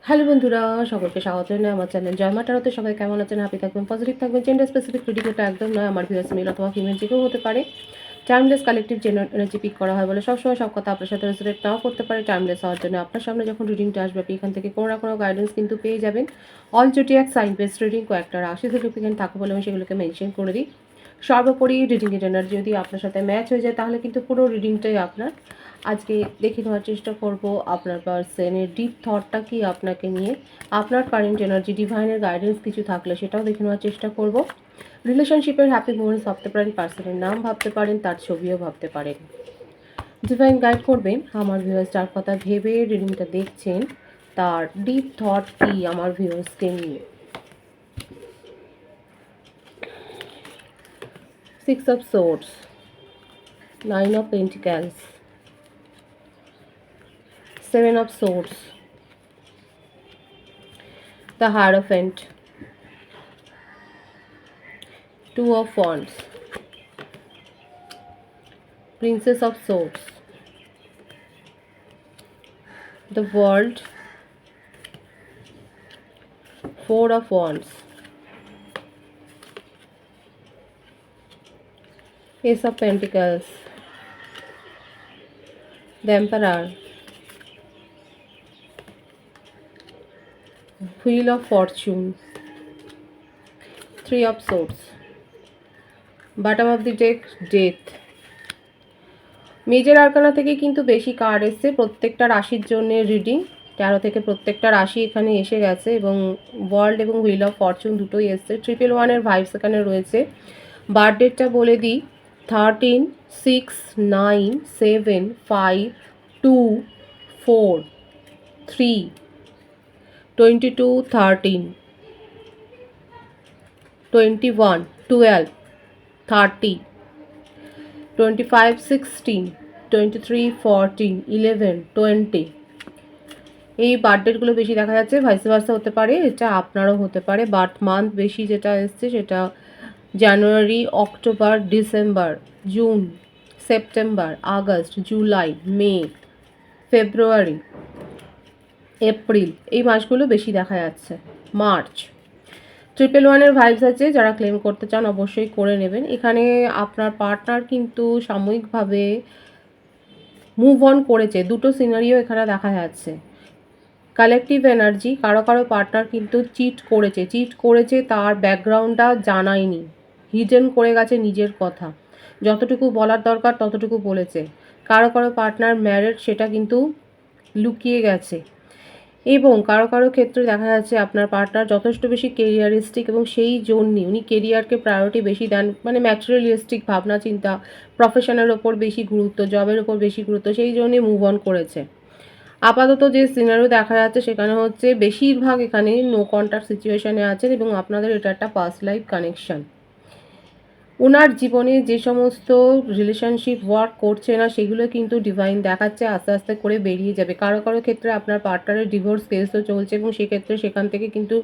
Hello বন্ধুরা, সকলকে স্বাগত জানাই আমার চ্যানেল জয় মা ট্যারোতে। সবাই কেমন আছেন? হ্যাপি থাকবেন, পজিটিভ থাকবেন। জেন্ডার স্পেসিফিক রিডিং এটা একদম নয়। আমার ভিউয়ার্স মেল অথবা ফিমেল যে কেউ হতে পারে। টাইমলেস কালেকটিভ জেনার এনার্জি পিক করা হয় বলে সবসময় সব কথা আপনার সাথে রেজোনেট নাও করতে পারে। টাইমলেস হওয়ার জন্য আপনার সামনে যখন রিডিংটা আসবে আপনি এখান থেকে কোনো না কোনো গাইডেন্স কিন্তু পেয়ে যাবেন। All zodiac sign based reading কয়েকটা রাশি থেকে এখানে থাকে বলে আমি সেগুলোকে মেনশন করে দিই। সর্বোপরি রিডিংয়ের এনার্জি যদি আপনার সাথে ম্যাচ হয়ে যায় তাহলে কিন্তু পুরো রিডিংটাই আপনার। আজকে দেখে নেওয়ার চেষ্টা করব আপনার পার্সনের ডিপ থটটা কি আপনাকে নিয়ে, আপনার কারেন্ট এনার্জি, ডিভাইনের গাইডেন্স কিছু থাকলে সেটাও দেখে নেওয়ার চেষ্টা করব। রিলেশনশিপের হ্যাপি মোমেন্টস ভাবতে পারেন, পার্সনের নাম ভাবতে পারেন, তার ছবিও ভাবতে পারেন। ডিভাইন গাইড করবেন আমার ভিউয়ার্স যার কথা ভেবে রিডিংটা দেখছেন, তার ডিপ থট কি আমার ভিউয়ার্সকে নিয়ে। 6 of Swords, 9 of Pentacles, 7 of Swords, the Hierophant, 2 of Wands, Princess of Swords, the World, 4 of Wands, Ace of Pentacles, the Emperor, Wheel of Fortune, 3 of Swords, bottom of the deck, Death। Major arcana থেকে কিন্তু বেশি card এসছে প্রত্যেকটা রাশির জন্য reading. 13 থেকে প্রত্যেকটা রাশি এখানে এসে গেছে এবং ওয়ার্ল্ড এবং হুইল অফ ফরচুন দুটোই এসছে। 111-এর ভাইবস এখানে রয়েছে। বার্থডেটটা বলে দিই, 13, 6, 9, 7, 5, 2, 4, 3, 22, 13, 21, 12, 30, 25, 16, 23, 14, 11, 20। এই বার্থডেটগুলো বেশি দেখা যাচ্ছে, ভাইস ভার্সা হতে পারে, এটা আপনারও হতে পারে। বার্থ মান্থ বেশি যেটা এসছে সেটা জানুয়ারি, অক্টোবর, ডিসেম্বর, জুন, সেপ্টেম্বর, আগস্ট, জুলাই, মে, ফেব্রুয়ারি, এপ্রিল, এই মাসগুলো বেশি দেখা যাচ্ছে। মার্চ। 111-এর ভাইবস আছে, যারা ক্লেম করতে চান অবশ্যই করে নেবেন। এখানে আপনার পার্টনার কিন্তু সাময়িকভাবে মুভ অন করেছে, দুটো সিনারিও এখানে দেখা যাচ্ছে। কালেকটিভ এনার্জি, কারো কারো পার্টনার কিন্তু চিট করেছে তার ব্যাকগ্রাউন্ডটা জানায়নি, হিডেন করে গেছে নিজের কথা, যতটুকু বলার দরকার ততটুকু বলেছে। কারো কারো পার্টনার ম্যারেড, সেটা কিন্তু লুকিয়ে গেছে। এবং কারো কারো ক্ষেত্রে দেখা যাচ্ছে আপনার পার্টনার যথেষ্ট বেশি কেরিয়ারিস্টিক এবং সেই জন্যই উনি কেরিয়ারকে প্রায়োরিটি বেশি দেন, মানে ম্যাটেরিয়ালিস্টিক ভাবনা চিন্তা, প্রফেশনের ওপর বেশি গুরুত্ব, জবের ওপর বেশি গুরুত্ব, সেই জন্যই মুভ অন করেছে। আপাতত যে সিনারিও দেখা যাচ্ছে সেখানে হচ্ছে বেশিরভাগ এখানে নো কন্ট্যাক্ট সিচুয়েশনে আছেন এবং আপনাদের এটা একটা পাস্ট লাইফ কানেকশন। ওনার জীবনে যে সমস্ত রিলেশনশিপ ওয়ার্ক করছে না সেগুলো কিন্তু ডিভাইন দেখাচ্ছে আস্তে আস্তে করে বেরিয়ে যাবে। কারো কারো ক্ষেত্রে আপনার পার্টনারের ডিভোর্স কেসও চলছে এবং সেক্ষেত্রে সেখান থেকে কিন্তু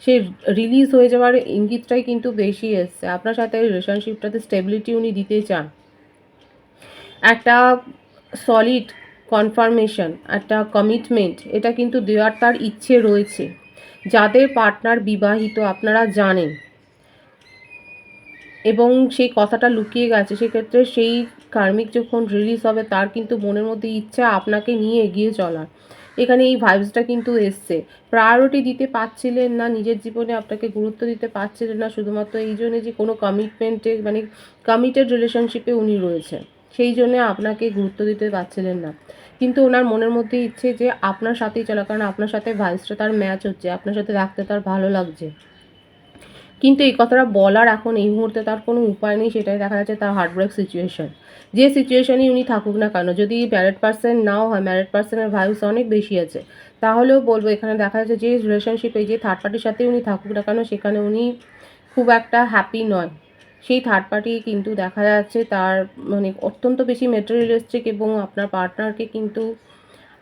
সে রিলিজ হয়ে যাওয়ার ইঙ্গিতটাই কিন্তু বেশি এসছে। আপনার সাথে রিলেশনশিপটাতে স্টেবিলিটি উনি দিতে চান, একটা সলিড কনফার্মেশন, একটা কমিটমেন্ট, এটা কিন্তু দেওয়ার তার ইচ্ছে রয়েছে। যাদের পার্টনার বিবাহিত আপনারা জানেন এবং সেই কথাটা লুকিয়ে গেছে, সেক্ষেত্রে সেই কার্মিক যখন রিলিজ হবে তার কিন্তু মনের মধ্যে ইচ্ছা আপনাকে নিয়ে এগিয়ে চলার। এখানে এই ভাইবসটা কিন্তু এসছে। প্রায়োরিটি দিতে পারছিলেন না, নিজের জীবনে আপনাকে গুরুত্ব দিতে পারছিলেন না শুধুমাত্র এই জন্যে যে কোনো কমিটমেন্টে, মানে কমিটেড রিলেশনশিপে উনি রয়েছে, সেই জন্যে আপনাকে গুরুত্ব দিতে পারছিলেন না। কিন্তু ওনার মনের মধ্যে ইচ্ছে যে আপনার সাথেই চলা, কারণ আপনার সাথে ভাইবসটা তার ম্যাচ হচ্ছে, আপনার সাথে রাখতে তার ভালো লাগছে। কিন্তু এই কথাটা বলার এখন এই মুহূর্তে তার কোনো উপায় নেই, সেটাই দেখা যাচ্ছে তার হার্টব্রেক সিচুয়েশন। যে সিচুয়েশনই উনি থাকুক না কেন, যদি ম্যারেড পার্সন নাও হয়, ম্যারেড পার্সনের ভাইবস অনেক বেশি আছে, তাহলেও বলবো এখানে দেখা যাচ্ছে যে রিলেশনশিপে যে থার্ড পার্টির সাথে উনি থাকুক না কেন সেখানে উনি খুব একটা হ্যাপি নয়। সেই থার্ড পার্টি কিন্তু দেখা যাচ্ছে তার মানে অত্যন্ত বেশি মেটেরিয়ালিস্টিক এবং আপনার পার্টনারকে কিন্তু,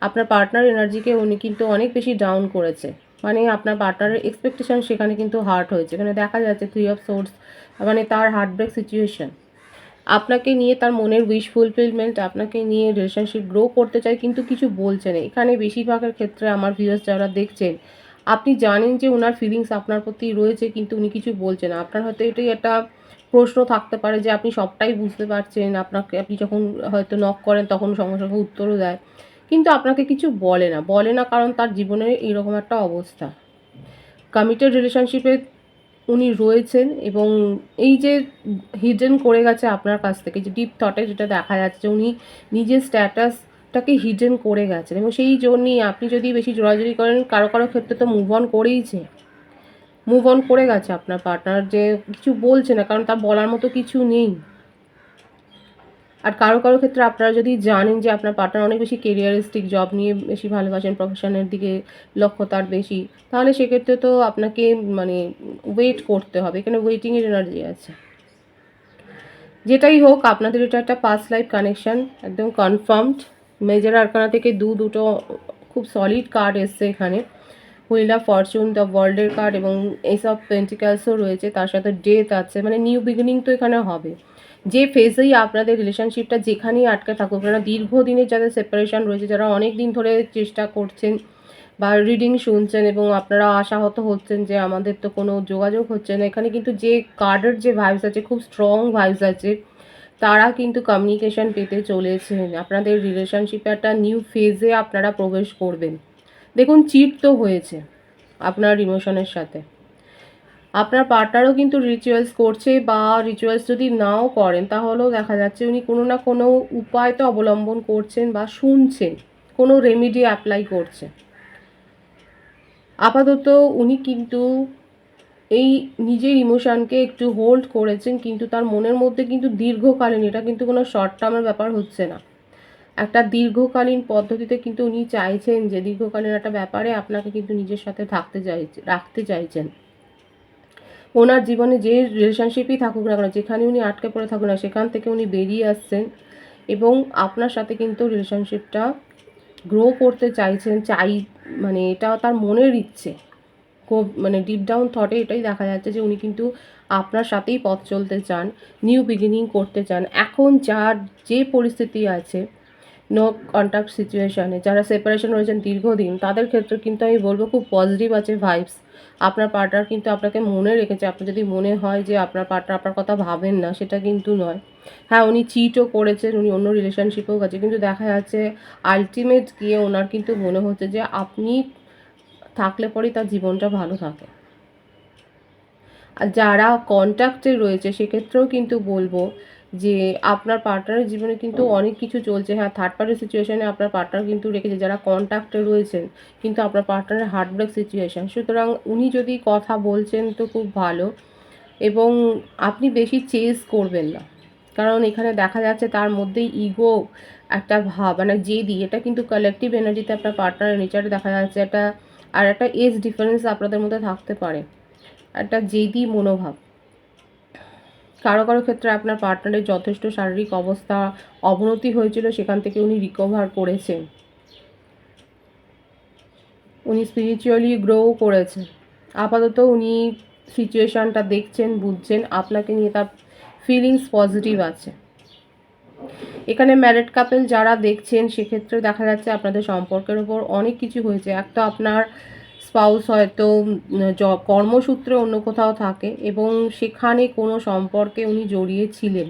আপনার পার্টনার এনার্জিকে উনি কিন্তু অনেক বেশি ডাউন করেছে। মানে আপনার পার্টনারের এক্সপেকটেশন সেখানে কিন্তু হার্ট হয়েছে। এখানে দেখা যাচ্ছে 3 অফ সোর্স, মানে তার হার্ট ব্রেক সিচুয়েশন। আপনাকে নিয়ে তার মনের উইশ ফুলফিলমেন্ট, আপনাকে নিয়ে রিলেশনশিপ গ্রো করতে চায়, কিন্তু কিছু বলছে না। এখানে বেশিরভাগের ক্ষেত্রে আমার ভিউয়ার্স যারা দেখছেন, আপনি জানেন যে ওনার ফিলিংস আপনার প্রতি রয়েছে, কিন্তু উনি কিছু বলছে না। আপনার হয়তো এটাই একটা প্রশ্ন থাকতে পারে যে আপনি সবটাই বুঝতে পারছেন, আপনি যখন হয়তো নক করেন তখন সঙ্গে সঙ্গে উত্তরও দেয়, কিন্তু আপনাকে কিছু বলে না কারণ তার জীবনে এইরকম একটা অবস্থা। কমিটেড রিলেশনশিপে উনি রয়েছেন এবং এই যে হিডেন করে গেছে আপনার কাছ থেকে, যে ডিপ থটে যেটা দেখা যাচ্ছে, উনি নিজের স্ট্যাটাসটাকে হিডেন করে গেছেন এবং সেই জন্যই আপনি যদি বেশি জোরাজুরি করেন, কারো কারো ক্ষেত্রে তো মুভ অন করে গেছে আপনার পার্টনার, যে কিছু বলছে না কারণ তার বলার মতো কিছু নেই। আর কারো কারো ক্ষেত্রে আপনারা যদি জানেন যে আপনার পার্টনার অনেক বেশি কেরিয়ারিস্টিক, জব নিয়ে বেশি ভালোবাসেন, প্রফেশনের দিকে লক্ষ্য তার বেশি, তাহলে সেক্ষেত্রে তো আপনাকে মানে ওয়েট করতে হবে। এখানে ওয়েটিংয়ের এনার্জি আছে। যেটাই হোক, আপনাদের এটা একটা পাস্ট লাইফ কানেকশন, একদম কনফার্মড। মেজর আরকানা থেকে দুটো খুব সলিড কার্ড এসছে এখানে। হুইল অফ ফরচুন, দ্য ওয়ার্ল্ডের কার্ড এবং এস অফ পেন্টিকালসও রয়েছে, তার সাথে ডেথ আছে, মানে নিউ বিগিনিং তো এখানে হবে। যে ফেজেই আপনাদের রিলেশনশিপটা যেখানেই আটকে থাকুক না, দীর্ঘদিনের যাদের সেপারেশন রয়েছে, যারা অনেক দিন ধরে চেষ্টা করছেন বা রিডিং শুনছেন এবং আপনারা আশাহত হচ্ছেন যে আমাদের তো কোনো যোগাযোগ হচ্ছে না, এখানে কিন্তু যে কার্ডের যে ভাইবস আছে, খুব স্ট্রং ভাইবস আছে, তারা কিন্তু কমিউনিকেশন পেতে চলেছেন। আপনাদের রিলেশনশিপে একটা নিউ ফেজে আপনারা প্রবেশ করবেন। দেখুন, চিট তো হয়েছে আপনার ইমোশনের সাথে, আপনার পার্টনারও কিন্তু রিচুয়ালস করছে, বা রিচুয়ালস যদি নাও করেন তাহলেও দেখা যাচ্ছে উনি কোনো না কোনো উপায় তো অবলম্বন করছেন বা শুনছেন, কোনো রেমিডি অ্যাপ্লাই করছে। আপাতত উনি কিন্তু এই নিজের ইমোশনকে একটু হোল্ড করেছেন, কিন্তু তার মনের মধ্যে কিন্তু দীর্ঘকালীন, এটা কিন্তু কোনো শর্ট টার্মের ব্যাপার হচ্ছে না, একটা দীর্ঘকালীন পদ্ধতিতে কিন্তু উনি চাইছেন যে দীর্ঘকালীন একটা ব্যাপারে আপনাকে কিন্তু নিজের সাথে রাখতে চাইছেন। ওনার জীবনে যে রিলেশনশিপই থাকুক না কেন, যেখানে উনি আটকে পড়ে থাকুক না, সেখান থেকে উনি বেরিয়ে আসছেন এবং আপনার সাথে কিন্তু রিলেশনশিপটা গ্রো করতে মানে এটা তার মনের ইচ্ছে। খুব মানে ডিপ ডাউন থটে এটাই দেখা যাচ্ছে যে উনি কিন্তু আপনার সাথেই পথ চলতে চান, নিউ বিগিনিং করতে চান। এখন যে পরিস্থিতি আছে, নো কন্ট্যাক্ট সিচুয়েশানে যারা সেপারেশন রয়েছেন দীর্ঘদিন, তাদের ক্ষেত্রে কিন্তু আমি বলবো খুব পজিটিভ আছে ভাইবস। আপনার পার্টনার কিন্তু আপনাকে মনে রেখেছে। আপনার যদি মনে হয় যে আপনার পার্টনার আপনার কথা ভাবেন না, সেটা কিন্তু নয়। হ্যাঁ, উনি চিটও করেছেন, উনি অন্য রিলেশনশিপেও গেছে, কিন্তু দেখা যাচ্ছে আলটিমেট গিয়ে ওনার কিন্তু মনে হচ্ছে যে আপনি থাকলে পরেই তার জীবনটা ভালো থাকে। আর যারা কন্ট্যাক্টে রয়েছে সেক্ষেত্রেও কিন্তু বলবো যে আপনার পার্টনারের জীবনে কিন্তু অনেক কিছু চলছে। হ্যাঁ, থার্ড পার্টি সিচুয়েশানে আপনার পার্টনার কিন্তু রেখেছে। যারা কন্ট্যাক্টে রয়েছেন কিন্তু আপনার পার্টনারের হার্টব্রেক সিচুয়েশান, সুতরাং উনি যদি কথা বলছেন তো খুব ভালো এবং আপনি বেশি চেস করবেন না, কারণ এখানে দেখা যাচ্ছে তার মধ্যেই ইগো একটা ভাব, মানে জেদি, এটা কিন্তু কালেকটিভ এনার্জিতে আপনার পার্টনারের নেচারে দেখা যাচ্ছে। একটা এজ ডিফারেন্স আপনাদের মধ্যে থাকতে পারে, একটা জেদি মনোভাব। কারো কারো ক্ষেত্রে আপনার পার্টনারের যথেষ্ট শারীরিক অবস্থা অবনতি হয়েছিল, সেখান থেকে উনি রিকভার করেছেন, উনি স্পিরিচুয়ালি গ্রোও করেছেন। আপাতত উনি সিচুয়েশানটা দেখছেন, বুঝছেন, আপনাকে নিয়ে তার ফিলিংস পজিটিভ আছে। এখানে ম্যারিড কাপল যারা দেখছেন সেক্ষেত্রে দেখা যাচ্ছে আপনাদের সম্পর্কের ওপর অনেক কিছু হয়েছে। একটা আপনার স্পাউস হয়তো কর্মসূত্রে অন্য কোথাও থাকে এবং সেখানে কোনো সম্পর্কে উনি জড়িয়ে ছিলেন।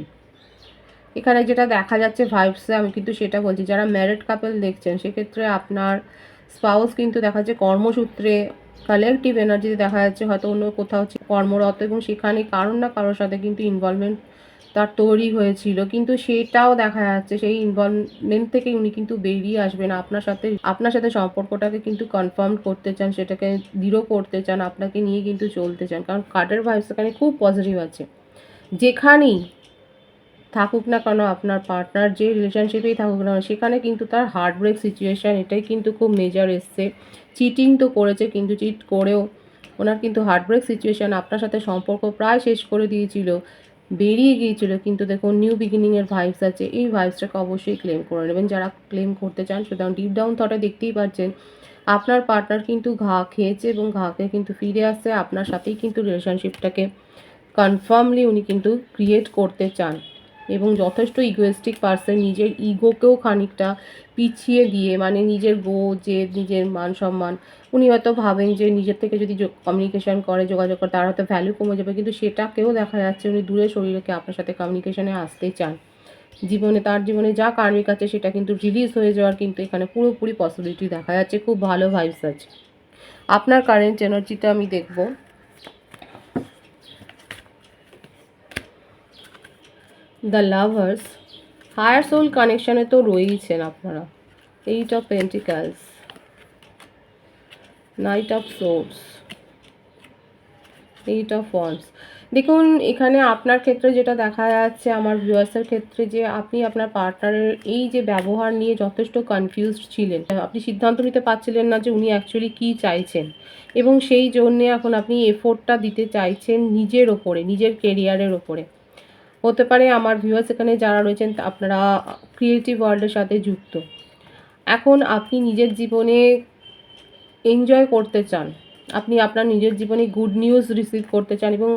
এখানে যেটা দেখা যাচ্ছে ভাইবসে, আমি কিন্তু সেটা বলছি, যারা ম্যারিড কাপল দেখছেন সেক্ষেত্রে আপনার স্পাউস কিন্তু দেখা যাচ্ছে কর্মসূত্রে, কালেকটিভ এনার্জিতে দেখা যাচ্ছে হয়তো অন্য কোথাও কর্মরত এবং সেখানে কারোর না কারোর সাথে কিন্তু ইনভলভমেন্ট তার তৈরি হয়েছিল, কিন্তু সেটাও দেখা যাচ্ছে সেই ইনভলভমেন্ট থেকে উনি কিন্তু বেরিয়ে আসবেন। আপনার সাথে সম্পর্কটাকে কিন্তু কনফার্ম করতে চান, সেটাকে দৃঢ় করতে চান, আপনাকে নিয়ে কিন্তু চলতে চান, কারণ কার্ডের ভাইবস এখানে খুব পজিটিভ আছে। যেখানেই থাকুক না কেন আপনার পার্টনার, যে রিলেশনশিপেই থাকুক না, সেখানে কিন্তু তার হার্টব্রেক সিচুয়েশান, এটাই কিন্তু খুব মেজর এসছে। চিটিং তো করেছে, কিন্তু চিট করেও ওনার কিন্তু হার্টব্রেক সিচুয়েশান, আপনার সাথে সম্পর্ক প্রায় শেষ করে দিয়েছিল, বেরিয়ে গিয়েছিল, কিন্তু দেখুন নিউ বিগিনিংয়ের ভাইবস আছে। এই ভাইবসটাকে অবশ্যই ক্লেম করে নেবেন যারা ক্লেম করতে চান। সুতরাং ডিপ ডাউন থটে দেখতেই পাচ্ছেন আপনার পার্টনার কিন্তু ঘা খেয়েছে এবং ঘা খেয়ে কিন্তু ফিরে আসছে আপনার সাথেই, কিন্তু রিলেশনশিপটাকে কনফার্মলি উনি কিন্তু ক্রিয়েট করতে চান। এবং যথেষ্ট ইগোয়েস্টিক পার্সন, নিজের ইগোকেও খানিকটা পিছিয়ে দিয়ে, মানে নিজের যে নিজের মান সম্মান, উনি হয়তো ভাবেন যে নিজের থেকে যদি কমিউনিকেশন করে, যোগাযোগ করে, তার হয়তো ভ্যালু কমে যাবে, কিন্তু সেটাকেও দেখা যাচ্ছে উনি দূরে সরিয়ে রেখে আপনার সাথে কমিউনিকেশনে আসতে চান। তার জীবনে যা কার্মিক আছে সেটা কিন্তু রিলিজ হয়ে যাওয়ার কিন্তু এখানে পুরোপুরি পসিবিলিটি দেখা যাচ্ছে। খুব ভালো ভাইবস আছে। আপনার কারেন্ট এনার্জিটা আমি দেখব। দ্য লাভার্স, হায়ার সোল কানেকশানে তো রয়েইছেন আপনারা। 8 of pentacles, night of swords, 8 of wands. দেখুন এখানে আপনার ক্ষেত্রে যেটা দেখা যাচ্ছে, আমার ভিউয়ার্সের ক্ষেত্রে, যে আপনি আপনার পার্টনারের এই যে ব্যবহার নিয়ে যথেষ্ট কনফিউজড ছিলেন। আপনি সিদ্ধান্ত নিতে পারছিলেন না যে উনি অ্যাকচুয়ালি কী চাইছেন, এবং সেই জন্যে এখন আপনি এফোর্টটা দিতে চাইছেন নিজের ওপরে, নিজের কেরিয়ারের ওপরে। হতে পারে আমার ভিউয়ার্স এখানে যারা রয়েছেন আপনারা ক্রিয়েটিভ ওয়ার্ল্ডের সাথে যুক্ত। এখন আপনি নিজের জীবনে এনজয় করতে চান, আপনি আপনার নিজের জীবনে গুড নিউজ রিসিভ করতে চান, এবং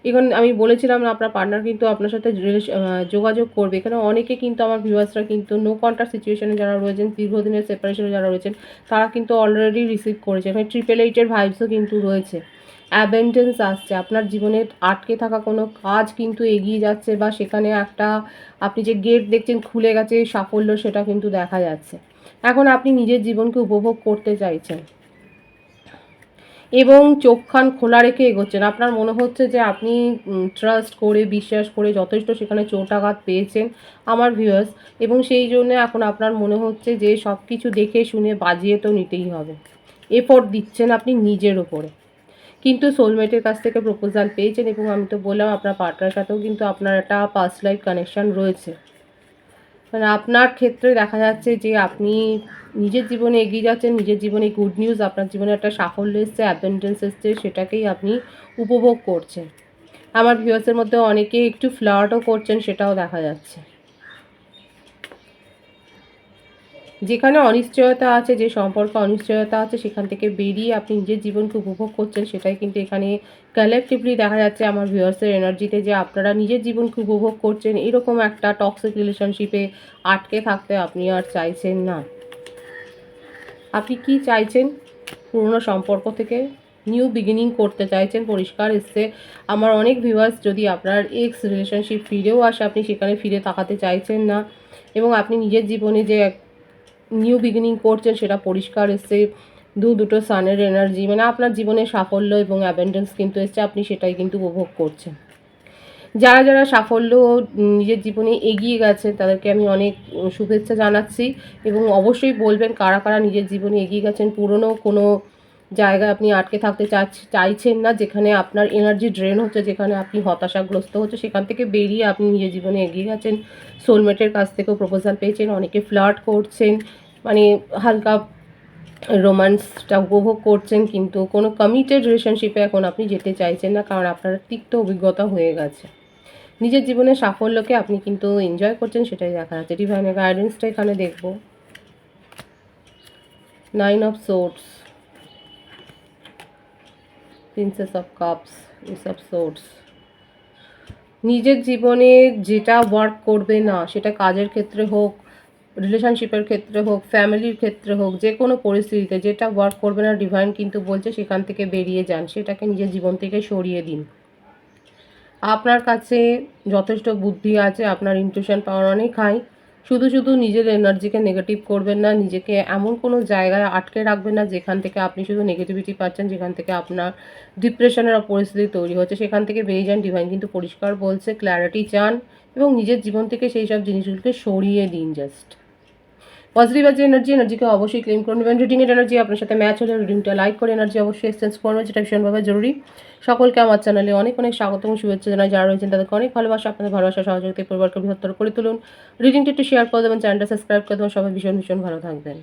এখন আমি বলেছিলাম আপনার পার্টনার কিন্তু আপনার সাথে যোগাযোগ করবে। এখানে অনেকে কিন্তু আমার ভিউয়ার্সরা কিন্তু নো কন্ট্যাক্ট সিচুয়েশনে যারা রয়েছেন, দীর্ঘদিনের সেপারেশনে যারা রয়েছেন, তারা কিন্তু অলরেডি রিসিভ করেছে। এখানে 888-এর ভাইবসও কিন্তু রয়েছে। অ্যাবেন্ডেন্স আসছে, আপনার জীবনে আটকে থাকা কোনো কাজ কিন্তু এগিয়ে যাচ্ছে, বা সেখানে একটা আপনি যে গেট দেখছেন খুলে গেছে সাফল্য, সেটা কিন্তু দেখা যাচ্ছে। এখন আপনি নিজের জীবনকে উপভোগ করতে চাইছেন এবং চোখ কান খোলা রেখে এগোচ্ছেন। আপনার মনে হচ্ছে যে আপনি ট্রাস্ট করে, বিশ্বাস করে যথেষ্ট সেখানে চোটাঘাত পেয়েছেন আমার ভিউয়ার্স, এবং সেই জন্য এখন আপনার মনে হচ্ছে যে সব কিছু দেখে শুনে বাজিয়ে তো নিতেই হবে। এফোর্ট দিচ্ছেন আপনি নিজের ওপরে, কিন্তু সোলমেটের কাছ থেকে প্রপোজাল পেয়েছেন, এবং আমি তো বললাম আপনার পার্টনারের সাথেও কিন্তু আপনার একটা পাস্ট লাইফ কানেকশান রয়েছে। মানে আপনার ক্ষেত্রে দেখা যাচ্ছে যে আপনি নিজের জীবনে এগিয়ে যাচ্ছেন, নিজের জীবনে গুড নিউজ, আপনার জীবনে একটা সাফল্য এসছে, অ্যাবেন্ডেন্স এসছে, সেটাকেই আপনি উপভোগ করছেন। আমার ভিউয়ার্সের মধ্যে অনেকে একটু ফ্লার্টও করছেন, সেটাও দেখা যাচ্ছে। যেখানে অনিশ্চয়তা আছে, যে সম্পর্কে অনিশ্চয়তা আছে, সেখান থেকে বেরিয়ে আপনি নিজের জীবনকে উপভোগ করছেন, সেটাই কিন্তু এখানে কালেকটিভলি দেখা যাচ্ছে আমার ভিউয়ার্সের এনার্জিতে, যে আপনারা নিজের জীবনকে উপভোগ করছেন। এরকম একটা টক্সিক রিলেশনশিপে আটকে থাকতে আপনি আর চাইছেন না। আপনি কি চাইছেন? পুরনো সম্পর্ক থেকে নিউ বিগিনিং করতে চাইছেন, পরিষ্কার এসছে। আমার অনেক ভিউয়ার্স, যদি আপনার এক্স রিলেশনশিপ ফিরেও আসে, আপনি সেখানে ফিরে তাকাতে চাইছেন না, এবং আপনি নিজের জীবনে যে নিউ বিগিনিং করছেন সেটা পরিষ্কার এসছে। দুটো সানের এনার্জি, মানে আপনার জীবনে সাফল্য এবং অ্যাবেন্ডেন্স কিন্তু এসছে, আপনি সেটাই কিন্তু উপভোগ করছেন। যারা যারা সাফল্য নিজের জীবনে এগিয়ে গেছেন তাদেরকে আমি অনেক শুভেচ্ছা জানাচ্ছি, এবং অবশ্যই বলবেন কারা কারা নিজের জীবনে এগিয়ে গেছেন। পুরনো কোনো জায়গায় আপনি আটকে থাকতে চাইছেন না, যেখানে আপনার এনার্জি ড্রেন হচ্ছে, যেখানে আপনি হতাশাগ্রস্ত হচ্ছে, সেখান থেকে বেরিয়ে আপনি নিজের জীবনে এগিয়ে গেছেন। সোলমেটের কাছ থেকেও প্রপোজাল পেয়েছেন, অনেকে ফ্লার্ট করছেন, মানে হালকা রোম্যান্সটা উপভোগ করছেন, কিন্তু কোনো কমিটেড রিলেশনশিপে এখন আপনি যেতে চাইছেন না, কারণ আপনার তিক্ত অভিজ্ঞতা হয়ে গেছে। নিজের জীবনের সাফল্যকে আপনি কিন্তু এনজয় করছেন, সেটাই দেখা যাচ্ছে। ডিভাইনের গাইডেন্সটা এখানে দেখব। 9 of swords, princess of cups, S of swords. নিজের জীবনে যেটা ওয়ার্ক করবে না, সেটা কাজের ক্ষেত্রে হোক, রিলেশনশিপের ক্ষেত্রে হোক, ফ্যামিলির ক্ষেত্রে হোক, যে কোনো পরিস্থিতিতে যেটা ওয়ার্ক করবে না, ডিভাইন কিন্তু বলছে সেখান থেকে বেরিয়ে যান, সেটাকে নিজের জীবন থেকে সরিয়ে দিন। আপনার কাছে যথেষ্ট বুদ্ধি আছে, আপনার ইনটিউশন পাওয়ার অনেক হাই। শুধু শুধু নিজের এনার্জিকে নেগেটিভ করবেন না, নিজেকে এমন কোনো জায়গায় আটকে রাখবেন না যেখান থেকে আপনি শুধু নেগেটিভিটি পাচ্ছেন, যেখান থেকে আপনার ডিপ্রেশনের পরিস্থিতি তৈরি হচ্ছে, সেখান থেকে বেরিয়ে যান। ডিভাইন কিন্তু পরিষ্কার বলছে ক্ল্যারিটি চান, এবং নিজের জীবন থেকে সেই সব জিনিসগুলোকে সরিয়ে দিন। জাস্ট পজিটিভ আছে এনার্জিকে অবশ্যই ক্লেম করে নেবেন। রিডিংয়ের এনার্জি আপনার সাথে ম্যাচ হলে রিডিংটা লাইক করে এনার্জি অবশ্যই এক্সচেঞ্জ করবেন, যেটা ভীষণভাবে জরুরি। সকলকে আমার চ্যানেলে অনেক অনেক স্বাগত এবং শুভেচ্ছা জানাই। যারা রয়েছেন তাদেরকে অনেক ভালোবাসা, আপনাদের ভালোবাসা সহযোগিতা পরিবারকে বৃহত্তর করে তুলুন। রিডিংটা একটু শেয়ার করে দেবেন, চ্যানেলটা সাবস্ক্রাইব করে দেবেন। সবাই ভীষণ ভীষণ ভালো থাকবেন।